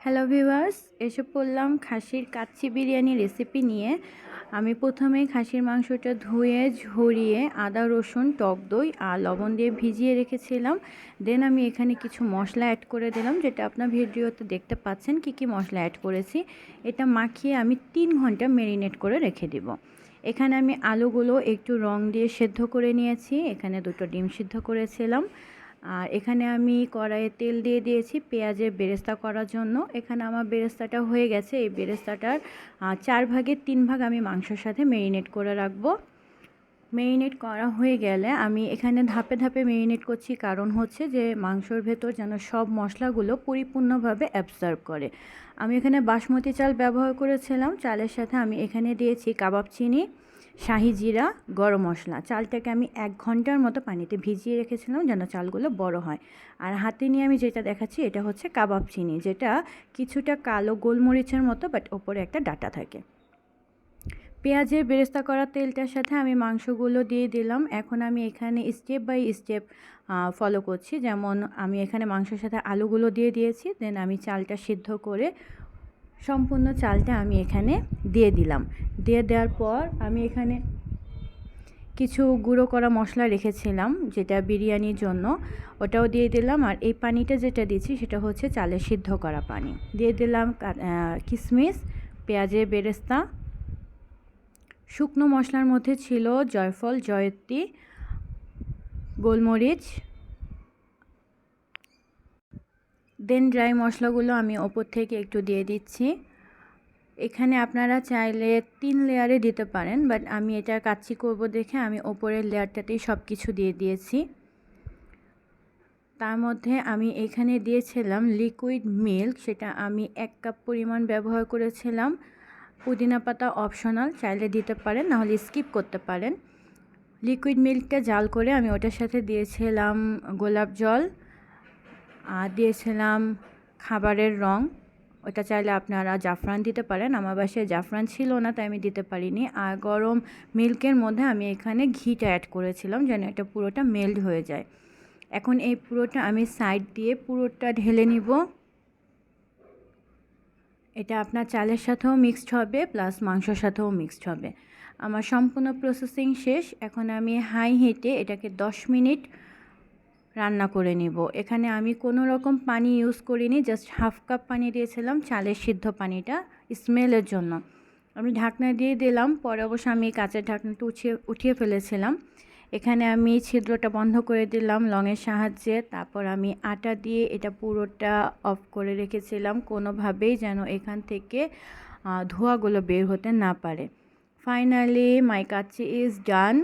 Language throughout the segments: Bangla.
হ্যালো ভিউয়ার্স, এসে পড়লাম খাসির কাচ্চি বিরিয়ানি রেসিপি নিয়ে। আমি প্রথমেই খাসির মাংসটা ধুয়ে ঝরিয়ে আদা রসুন টক দই আর লবণ দিয়ে ভিজিয়ে রেখেছিলাম। দেন আমি এখানে কিছু মশলা অ্যাড করে দিলাম, যেটা আপনার ভিডিওতে দেখতে পাচ্ছেন কি কি মশলা অ্যাড করেছি। এটা মাখিয়ে আমি 3 ঘন্টা ম্যারিনেট করে রেখে দিব। এখানে আমি আলুগুলো একটু রং দিয়ে সেদ্ধ করে নিয়েছি। এখানে 2টো ডিম সিদ্ধ করেছিলাম। আর এখানে আমি কড়াইয়ে তেল দিয়ে দিয়েছি পেঁয়াজের বেরেস্তা করার জন্য। এখানে আমার বেরেস্তাটা হয়ে গেছে। এই বেরেস্তাটার 4 ভাগের 3 ভাগ আমি মাংসের সাথে ম্যারিনেট করে রাখবো। ম্যারিনেট করা হয়ে গেলে আমি এখানে ধাপে ধাপে ম্যারিনেট করছি, কারণ হচ্ছে যে মাংসর ভেতর যেন সব মশলাগুলো পরিপূর্ণভাবে অ্যাবসর্ব করে। আমি এখানে বাসমতি চাল ব্যবহার করেছিলাম। চালের সাথে আমি এখানে দিয়েছি কাবাব চিনি, শাহি জিরা, গরম মশলা। চালটাকে আমি 1 ঘন্টার মতো পানিতে ভিজিয়ে রেখেছিলাম যেন চালগুলো বড় হয়। আর হাতে নিয়ে আমি যেটা দেখাচ্ছি এটা হচ্ছে কাবাব চিনি, যেটা কিছুটা কালো গোলমরিচের মতো, বাট ওপরে একটা ডাটা থাকে। পেঁয়াজের বেরেস্তা করা তেলটার সাথে আমি মাংসগুলো দিয়ে দিলাম। এখন আমি এখানে স্টেপ বাই স্টেপ ফলো করছি। যেমন আমি এখানে মাংসের সাথে আলুগুলো দিয়ে দিয়েছি। দেন আমি চালটা সিদ্ধ করে সম্পূর্ণ চালটা আমি এখানে দিয়ে দিলাম। দিয়ে দেওয়ার পর আমি এখানে কিছু গুঁড়ো করা মশলা রেখেছিলাম যেটা বিরিয়ানির জন্য, ওটাও দিয়ে দিলাম। আর এই পানিটা যেটা দিচ্ছি সেটা হচ্ছে চালের সিদ্ধ করা পানি। দিয়ে দিলাম কিশমিশ, পেঁয়াজের বেরেস্তা। শুকনো মশলার মধ্যে ছিল জয়ফল, জয়ত্রী, গোলমরিচ। দেন ড্রাই মশলাগুলো আমি ওপর থেকে একটু দিয়ে দিচ্ছি। এখানে আপনারা চাইলে 3 লেয়ারে দিতে পারেন, বাট আমি এটা কাচ্চি করব দেখে আমি ওপরের লেয়ারটাতেই সব কিছু দিয়ে দিয়েছি। তার মধ্যে আমি এখানে দিয়েছিলাম লিকুইড মিল্ক, সেটা আমি 1 কাপ পরিমাণ ব্যবহার করেছিলাম। পুদিনা পাতা অপশনাল, চাইলে দিতে পারেন, নাহলে স্কিপ করতে পারেন। লিকুইড মিল্কটা জাল করে আমি ওটার সাথে দিয়েছিলাম গোলাপ জল, আর দিয়েছিলাম খাবারের রং। ওটা চাইলে আপনারা জাফরান দিতে পারেন, আমার বাসায় জাফরান ছিল না তাই আমি দিতে পারিনি। আর গরম মিল্কের মধ্যে আমি এখানে ঘিটা অ্যাড করেছিলাম যেন এটা পুরোটা মেল্ট হয়ে যায়। এখন এই পুরোটা আমি সাইড দিয়ে পুরোটা ঢেলে নিব। এটা আপনার চালের সাথেও মিক্সড হবে প্লাস মাংসর সাথেও মিক্সড হবে। আমার সম্পূর্ণ প্রসেসিং শেষ। এখন আমি হাই হিটে এটাকে 10 মিনিট রান্না করে নিব। এখানে আমি কোনো রকম পানি ইউজ করিনি, জাস্ট হাফ কাপ পানি দিয়েছিলাম, চালের সিদ্ধ পানিটা স্মেলের জন্য। আমি ঢাকনা দিয়ে দিলাম, পরে অবশ্য আমি কাঁচের ঢাকনাটা উঠিয়ে ফেলেছিলাম। এখানে আমি ছিদ্রটা বন্ধ করে দিলাম লংয়ের সাহায্যে। তারপর আমি আটা দিয়ে এটা পুরোটা অফ করে রেখেছিলাম, কোনোভাবেই যেন এখান থেকে ধোঁয়াগুলো বের হতে না পারে। Finally my kacchi is done.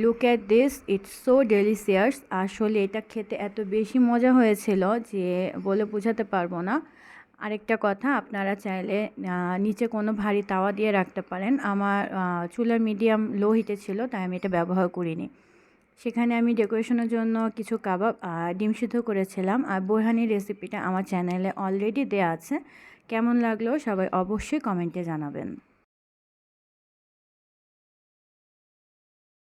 Look at this, it's so delicious. আসলে এটা খেতে এত বেশি মজা হয়েছিল যে বলে বোঝাতে পারবো না। আরেকটা কথা, আপনারা চাইলে নিচে কোনো ভারী তাওয়া দিয়ে রাখতে পারেন। আমার চুলার মিডিয়াম লো হিটে ছিল তাই আমি এটা ব্যবহার করিনি। সেখানে আমি ডেকোরেশনের জন্য কিছু কাবাব ডিম সিদ্ধ করেছিলাম। আর বোরহানির রেসিপিটা আমার চ্যানেলে অলরেডি দেওয়া আছে। কেমন লাগলো সবাই অবশ্যই কমেন্টে জানাবেন।